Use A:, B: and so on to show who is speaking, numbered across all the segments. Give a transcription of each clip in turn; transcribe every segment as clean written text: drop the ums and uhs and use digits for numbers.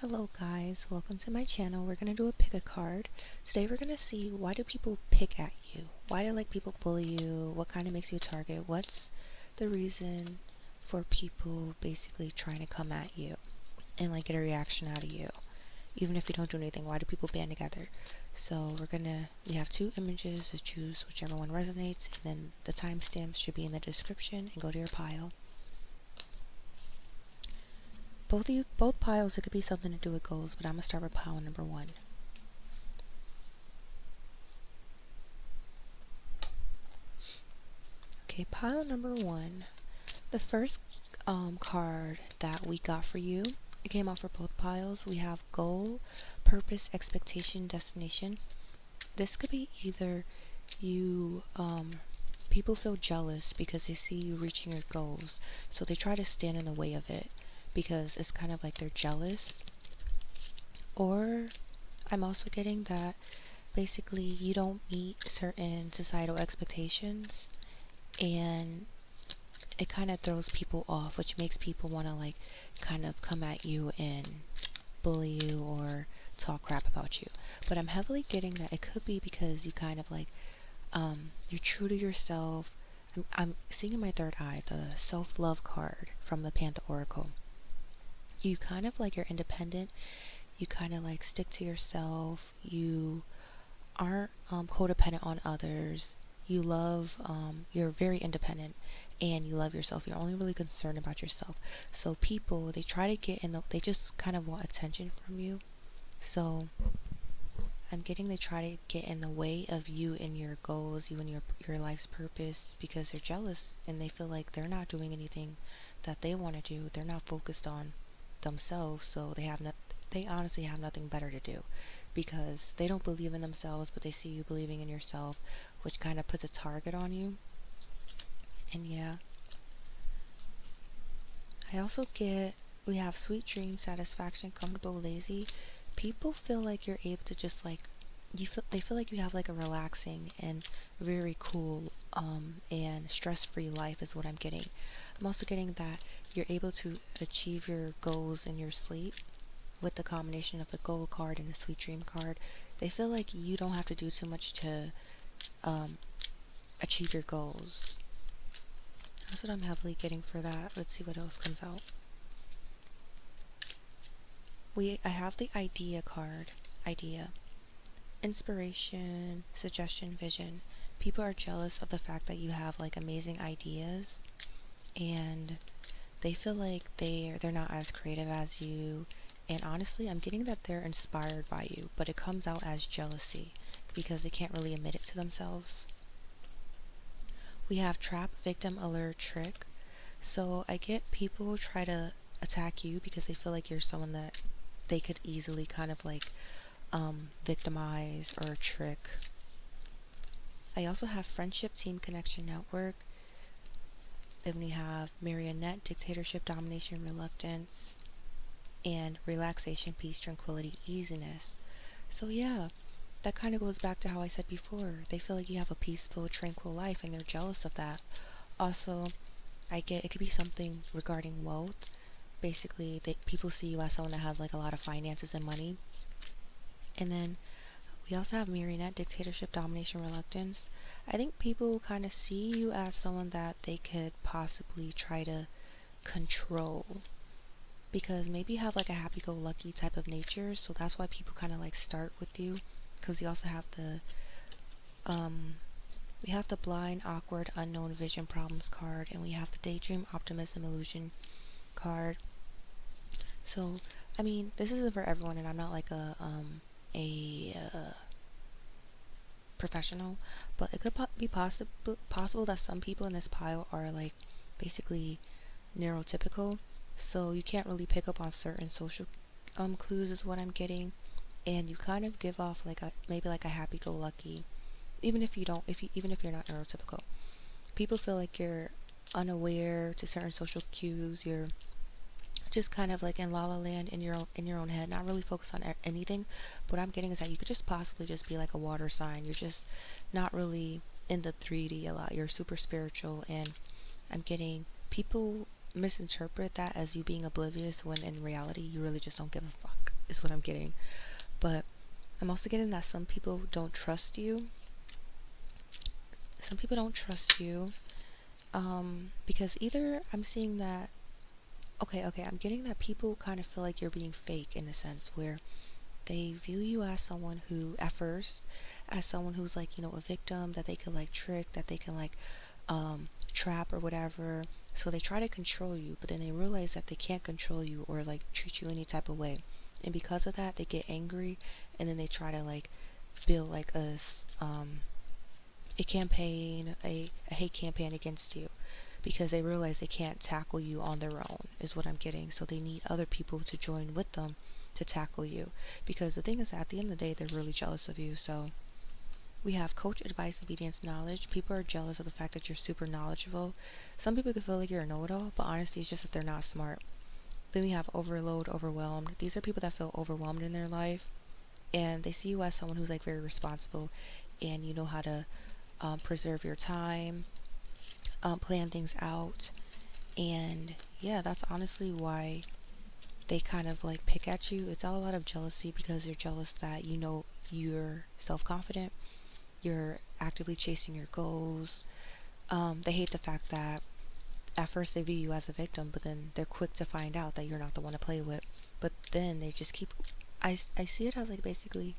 A: Hello guys, welcome to my channel. We're gonna do a pick a card. Today we're gonna see why do people pick at you? Why do people bully you? What kind of makes you a target? What's the reason for people basically trying to come at you and get a reaction out of you? Even if you don't do anything, why do people band together? So we have two images to choose whichever one resonates, and then the timestamps should be in the description and go to your pile. Both piles, it could be something to do with goals, but I'm gonna start with pile number one. Okay, pile number one. The first card that we got for you, it came out for both piles. We have goal, purpose, expectation, destination. This could be either you, people feel jealous because they see you reaching your goals, so they try to stand in the way of it because it's kind of like they're jealous. Or I'm also getting that basically you don't meet certain societal expectations and it kind of throws people off, which makes people want to kind of come at you and bully you or talk crap about you. But I'm heavily getting that it could be because you kind of you're true to yourself. I'm seeing in my third eye the self-love card from the Panther Oracle. You kind of you're independent. You kind of stick to yourself. You aren't codependent on others. You love, you're very independent and you love yourself. You're only really concerned about yourself. So people, they try to they just kind of want attention from you. So I'm getting they try to get in the way of you and your goals, you and your life's purpose, because they're jealous and they feel like they're not doing anything that they want to do. They're not focused on themselves, so they honestly have nothing better to do because they don't believe in themselves, but they see you believing in yourself, which kind of puts a target on you. And yeah, I also get we have sweet dreams, satisfaction, comfortable, lazy. People feel like you're able to just they feel like you have a relaxing and very cool and stress-free life is what I'm getting. I'm also getting that you're able to achieve your goals in your sleep with the combination of the goal card and the sweet dream card. They feel like you don't have to do too much to achieve your goals. That's what I'm heavily getting for that. Let's see what else comes out. I have the idea card. Idea. Inspiration, suggestion, vision. People are jealous of the fact that you have amazing ideas and they feel like they're not as creative as you. And honestly, I'm getting that they're inspired by you, but it comes out as jealousy because they can't really admit it to themselves. We have trap, victim, alert, trick. So I get people try to attack you because they feel like you're someone that they could easily kind of victimize or trick. I also have friendship, team, connection, network. Then we have marionette, dictatorship, domination, reluctance, and relaxation, peace, tranquility, easiness. So yeah, that kind of goes back to how I said before. They feel like you have a peaceful, tranquil life and they're jealous of that. Also, I get it could be something regarding wealth. Basically, people see you as someone that has a lot of finances and money. And then we also have marionette, dictatorship, domination, reluctance. I think people kind of see you as someone that they could possibly try to control because maybe you have a happy-go-lucky type of nature, so that's why people kind of start with you. Because you also have we have the blind, awkward, unknown vision problems card, and we have the daydream, optimism, illusion card. So I mean, this isn't for everyone, and I'm not a professional, but it could be possible that some people in this pile are basically neurotypical, so you can't really pick up on certain social clues is what I'm getting, and you kind of give off maybe a happy-go-lucky, even if you're not neurotypical. People feel like you're unaware to certain social cues. You're just kind of in la la land in your own head, not really focused on anything. But what I'm getting is that you could just possibly just be a water sign. You're just not really in the 3D a lot. You're super spiritual, and I'm getting people misinterpret that as you being oblivious when in reality you really just don't give a fuck. is what I'm getting. But I'm also getting that some people don't trust you. Some people don't trust you because either I'm seeing that, okay, I'm getting that people kind of feel like you're being fake in a sense where they view you as someone who, at first, as someone who's like, a victim that they could like trick, that they can like trap or whatever. So they try to control you, but then they realize that they can't control you or like treat you any type of way. And because of that, they get angry, and then they try to like build like a campaign, a hate campaign against you because they realize they can't tackle you on their own, is what I'm getting. So they need other people to join with them to tackle you. Because the thing is, at the end of the day, they're really jealous of you. So we have coach, advice, obedience, knowledge. People are jealous of the fact that you're super knowledgeable. Some people could feel like you're a know-it-all, but honestly, it's just that they're not smart. Then we have overload, overwhelmed. These are people that feel overwhelmed in their life, and they see you as someone who's like very responsible, and you know how to preserve your time, plan things out, and yeah, that's honestly why they kind of like pick at you. It's all a lot of jealousy because you're jealous that you're self-confident, you're actively chasing your goals. They hate the fact that at first they view you as a victim, but then they're quick to find out that you're not the one to play with. But then they just keep. I see it as like basically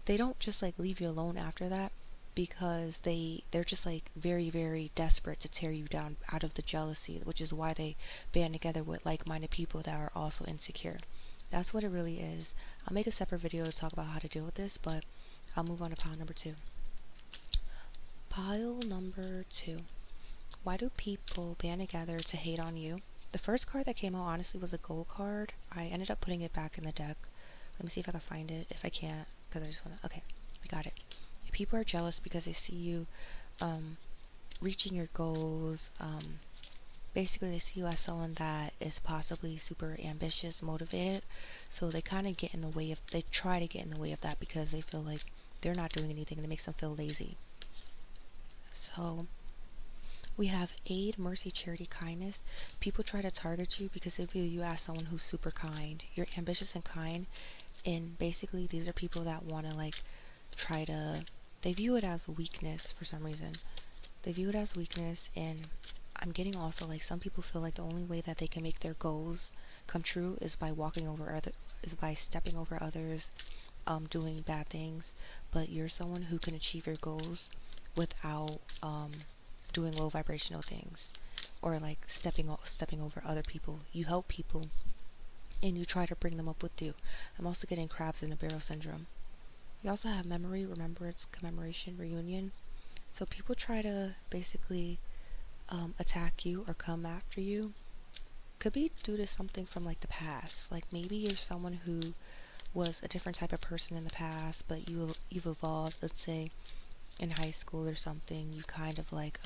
A: they don't just like leave you alone after that because they're just like very very desperate to tear you down out of the jealousy, which is why they band together with like-minded people that are also insecure. That's what it really is. I'll make a separate video to talk about how to deal with this, but I'll move on to pile number 2. Pile number 2. Why do people band together to hate on you? The first card that came out honestly was a gold card. I ended up putting it back in the deck. Let me see if I can find it. If I can't, because I just want to. Okay, I got it. People are jealous because they see you reaching your goals. Basically, they see you as someone that is possibly super ambitious, motivated. So they kind of get in the way of. They try to get in the way of that because they feel like they're not doing anything, and it makes them feel lazy. So we have aid, mercy, charity, kindness. People try to target you because they view you as someone who's super kind. You're ambitious and kind, and basically these are people that want to like try to. They view it as weakness for some reason. They view it as weakness, and I'm getting also like some people feel like the only way that they can make their goals come true is by is by stepping over others, doing bad things. But you're someone who can achieve your goals without doing low vibrational things or like stepping over other people. You help people and you try to bring them up with you. I'm also getting crabs in the barrel syndrome. We also have memory, remembrance, commemoration, reunion. So people try to basically attack you or come after you. Could be due to something from like the past. Like maybe you're someone who was a different type of person in the past, but you've evolved. Let's say in high school or something, you kind of like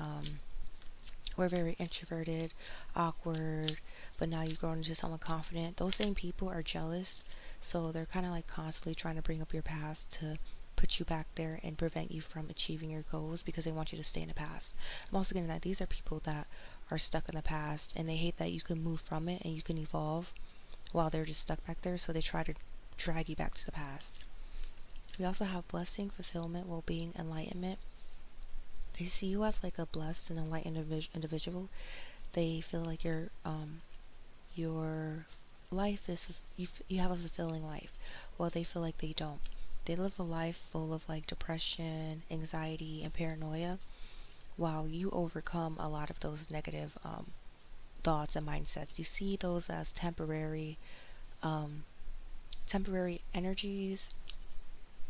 A: were very introverted, awkward, but now you've grown into someone confident. Those same people are jealous, so they're kind of like constantly trying to bring up your past to put you back there and prevent you from achieving your goals because they want you to stay in the past. I'm also getting that these are people that are stuck in the past and they hate that you can move from it and you can evolve while they're just stuck back there, so they try to drag you back to the past. We also have blessing, fulfillment, well-being, enlightenment. They see you as like a blessed and enlightened individual. They feel like your life is you have a fulfilling life. Well, they feel like they don't. They live a life full of like depression, anxiety, and paranoia, while you overcome a lot of those negative thoughts and mindsets. You see those as temporary energies,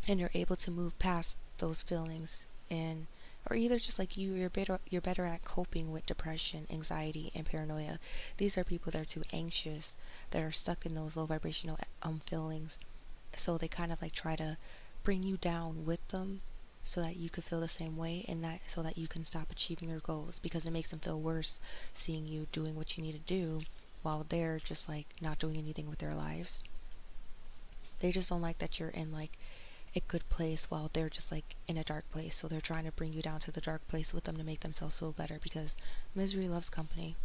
A: and you're able to move past those feelings, and or either just like you're better at coping with depression, anxiety, and paranoia. These are people that are too anxious, that are stuck in those low vibrational feelings, so they kind of like try to bring you down with them so that you could feel the same way, and that so that you can stop achieving your goals, because it makes them feel worse seeing you doing what you need to do while they're just like not doing anything with their lives. They just don't like that you're in like a good place while they're just like in a dark place, so they're trying to bring you down to the dark place with them to make themselves feel better, because misery loves company.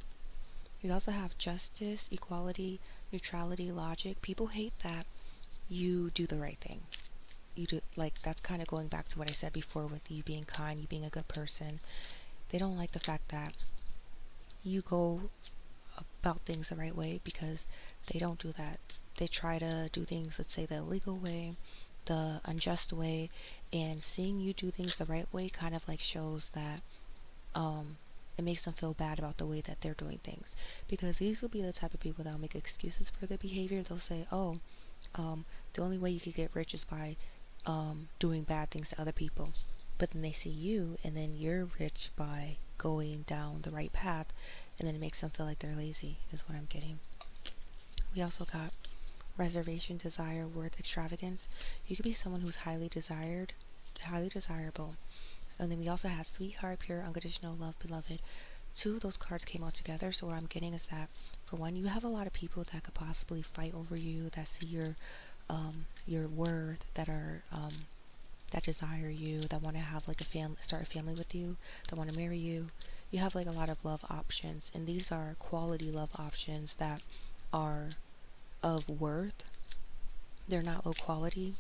A: We also have justice, equality, neutrality, logic. People hate that you do the right thing. You do, like, that's kind of going back to what I said before with you being kind, you being a good person. They don't like the fact that you go about things the right way, because they don't do that. They try to do things, let's say, the illegal way, the unjust way, and seeing you do things the right way kind of like shows that it makes them feel bad about the way that they're doing things, because these will be the type of people that will make excuses for their behavior. They'll say, oh, the only way you could get rich is by doing bad things to other people. But then they see you, and then you're rich by going down the right path, and then it makes them feel like they're lazy, is what I'm getting. We also got reservation, desire, worth, extravagance. You could be someone who's highly desired, highly desirable. And then we also have sweetheart, pure, unconditional love, beloved. Two of those cards came out together. So what I'm getting is that, for one, you have a lot of people that could possibly fight over you, that see your worth, that are that desire you, that want to have like a family, start a family with you, that want to marry you. You have like a lot of love options, and these are quality love options that are of worth. They're not low quality.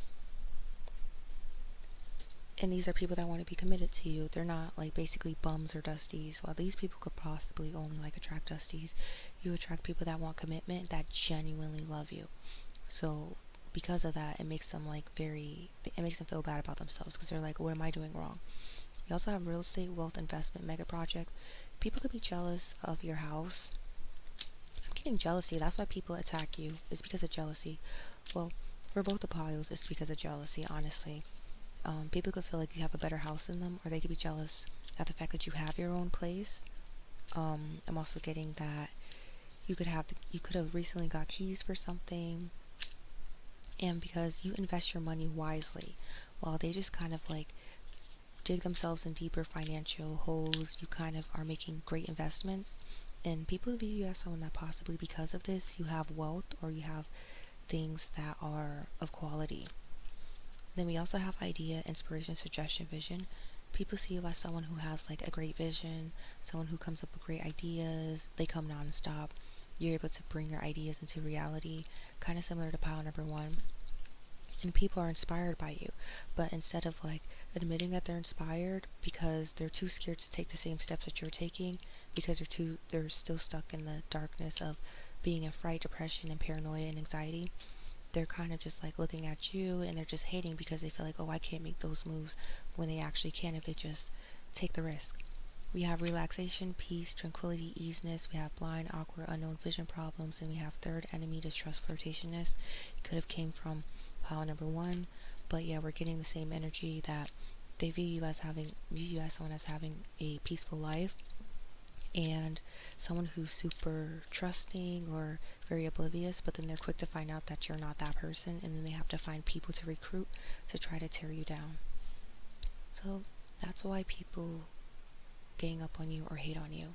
A: And these are people that want to be committed to you. They're not like basically bums or dusties. While these people could possibly only like attract dusties, you attract people that want commitment, that genuinely love you. So because of that, it makes them like it makes them feel bad about themselves, because they're like, what am I doing wrong? You also have real estate, wealth, investment, mega project. People could be jealous of your house. I'm getting jealousy. That's why people attack you. It's because of jealousy. Well, for both the piles, it's because of jealousy, honestly. People could feel like you have a better house than them, or they could be jealous at the fact that you have your own place. I'm also getting that you could have recently got keys for something, and because you invest your money wisely, while they just kind of like dig themselves in deeper financial holes, you kind of are making great investments. And people view you as someone that possibly because of this, you have wealth, or you have things that are of quality. Then we also have idea, inspiration, suggestion, vision. People see you as someone who has like a great vision, someone who comes up with great ideas. They come non-stop. You're able to bring your ideas into reality, kind of similar to pile number one. And people are inspired by you, but instead of like admitting that they're inspired, because they're too scared to take the same steps that you're taking, because they're still stuck in the darkness of being in fright, depression, and paranoia and anxiety. They're kind of just like looking at you, and they're just hating because they feel like, oh, I can't make those moves, when they actually can if they just take the risk. We have relaxation, peace, tranquility, easiness. We have blind, awkward, unknown vision problems, and we have third enemy, distrust, flirtatiousness. It could have came from pile number one, but yeah, we're getting the same energy that they view you as someone as having a peaceful life, and someone who's super trusting or very oblivious, but then they're quick to find out that you're not that person, and then they have to find people to recruit to try to tear you down. So that's why people gang up on you or hate on you.